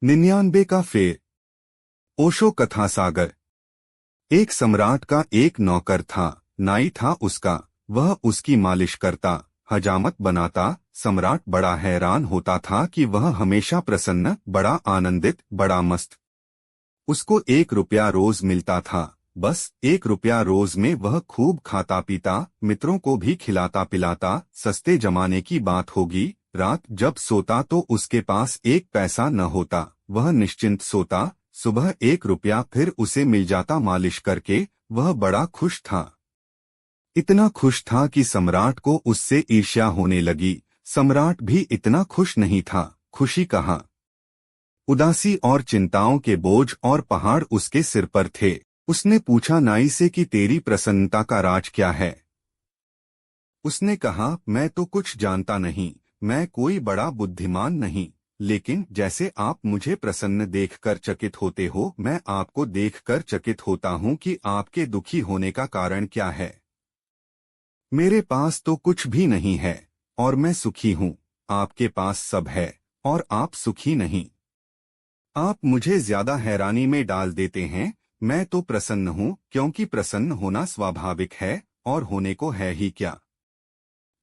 99 का फेर। ओशो कथा सागर। एक सम्राट का एक नौकर था, नाई था उसका। वह उसकी मालिश करता, हजामत बनाता। सम्राट बड़ा हैरान होता था कि वह हमेशा प्रसन्न, बड़ा आनंदित, बड़ा मस्त। उसको 1 रुपया रोज मिलता था। बस 1 रुपया रोज में वह खूब खाता पीता, मित्रों को भी खिलाता पिलाता। सस्ते जमाने की बात होगी। रात जब सोता तो उसके पास 1 पैसा न होता। वह निश्चिंत सोता। सुबह 1 रुपया फिर उसे मिल जाता मालिश करके। वह बड़ा खुश था। इतना खुश था कि सम्राट को उससे ईर्ष्या होने लगी। सम्राट भी इतना खुश नहीं था। खुशी कहाँ, उदासी और चिंताओं के बोझ और पहाड़ उसके सिर पर थे। उसने पूछा नाई से कि तेरी प्रसन्नता का राज क्या है। उसने कहा, मैं तो कुछ जानता नहीं, मैं कोई बड़ा बुद्धिमान नहीं। लेकिन जैसे आप मुझे प्रसन्न देखकर चकित होते हो, मैं आपको देखकर चकित होता हूँ कि आपके दुखी होने का कारण क्या है। मेरे पास तो कुछ भी नहीं है और मैं सुखी हूँ। आपके पास सब है और आप सुखी नहीं। आप मुझे ज्यादा हैरानी में डाल देते हैं। मैं तो प्रसन्न हूँ क्योंकि प्रसन्न होना स्वाभाविक है, और होने को है ही क्या।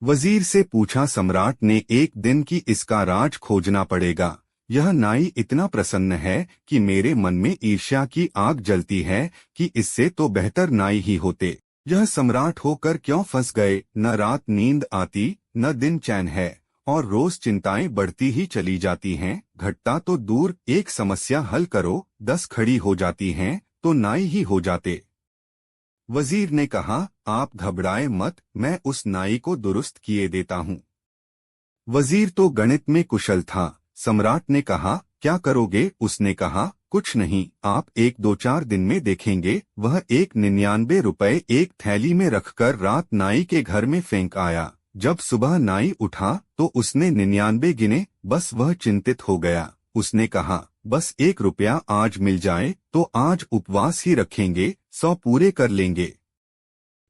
वजीर से पूछा सम्राट ने एक दिन कि इसका राज खोजना पड़ेगा। यह नाई इतना प्रसन्न है कि मेरे मन में ईर्ष्या की आग जलती है कि इससे तो बेहतर नाई ही होते। यह सम्राट होकर क्यों फंस गए। न रात नींद आती, न दिन चैन है, और रोज चिंताएं बढ़ती ही चली जाती हैं। घटता तो दूर, एक समस्या हल करो, 10 खड़ी हो जाती हैं, तो नाई ही हो जाते। वजीर ने कहा, आप घबराए मत, मैं उस नाई को दुरुस्त किए देता हूँ। वजीर तो गणित में कुशल था। सम्राट ने कहा, क्या करोगे। उसने कहा, कुछ नहीं, आप 1-2-4 दिन में देखेंगे। वह 199 रुपए एक थैली में रखकर रात नाई के घर में फेंक आया। जब सुबह नाई उठा तो उसने 99 गिने। बस वह चिंतित हो गया। उसने कहा, बस 1 रुपया आज मिल जाए तो आज उपवास ही रखेंगे, 100 पूरे कर लेंगे।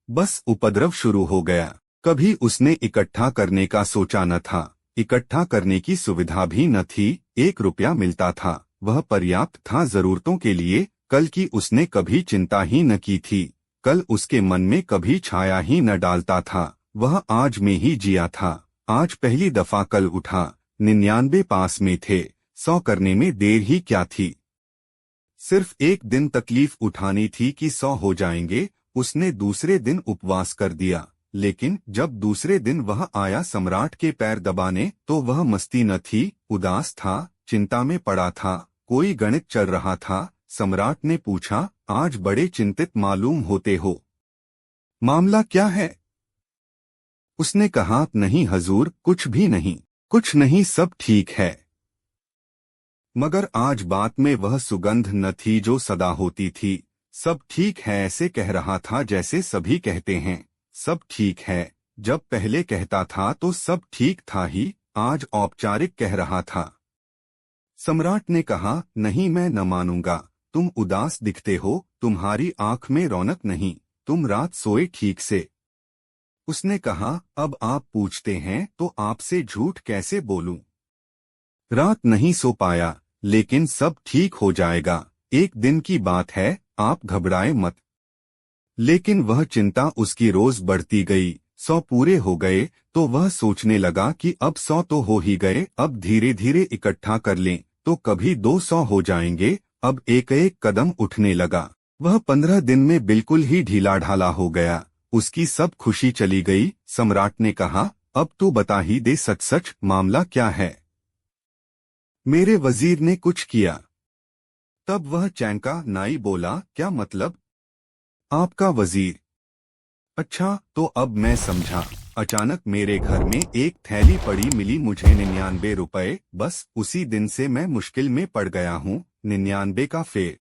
बस उपद्रव शुरू हो गया। कभी उसने इकट्ठा करने का सोचा न था। इकट्ठा करने की सुविधा भी न थी। 1 रुपया मिलता था, वह पर्याप्त था जरूरतों के लिए। कल की उसने कभी चिंता ही न की थी। कल उसके मन में कभी छाया ही न डालता था। वह आज में ही जिया था। आज पहली दफा कल उठा। 99 पास में थे, 100 करने में देर ही क्या थी। सिर्फ एक दिन तकलीफ उठानी थी कि 100 हो जाएंगे। उसने दूसरे दिन उपवास कर दिया। लेकिन जब दूसरे दिन वह आया सम्राट के पैर दबाने, तो वह मस्ती न थी, उदास था, चिंता में पड़ा था। कोई गणित चल रहा था। सम्राट ने पूछा, आज बड़े चिंतित मालूम होते हो, मामला क्या है। उसने कहा, नहीं हजूर, कुछ भी नहीं, कुछ नहीं, सब ठीक है। मगर आज बात में वह सुगंध न थी जो सदा होती थी। सब ठीक है ऐसे कह रहा था जैसे सभी कहते हैं। सब ठीक है, जब पहले कहता था तो सब ठीक था ही, आज औपचारिक कह रहा था। सम्राट ने कहा, नहीं मैं न मानूंगा। तुम उदास दिखते हो, तुम्हारी आंख में रौनक नहीं, तुम रात सोए ठीक से। उसने कहा, अब आप पूछते हैं तो आपसे झूठ कैसे बोलूं। रात नहीं सो पाया, लेकिन सब ठीक हो जाएगा, एक दिन की बात है, आप घबराए मत। लेकिन वह चिंता उसकी रोज बढ़ती गई। 100 पूरे हो गए तो वह सोचने लगा कि अब 100 तो हो ही गए, अब धीरे धीरे इकट्ठा कर लें तो कभी 200 हो जाएंगे। अब एक एक कदम उठने लगा। वह 15 दिन में बिल्कुल ही ढीला ढाला हो गया। उसकी सब खुशी चली गई। सम्राट ने कहा, अब तू बता ही दे सच सच, मामला क्या है। मेरे वजीर ने कुछ किया। तब वह चैनका। नाई बोला, क्या मतलब। आपका वजीर। अच्छा, तो अब मैं समझा। अचानक मेरे घर में एक थैली पड़ी मिली मुझे 99 रुपए। बस उसी दिन से मैं मुश्किल में पड़ गया हूँ। 99 का फेर।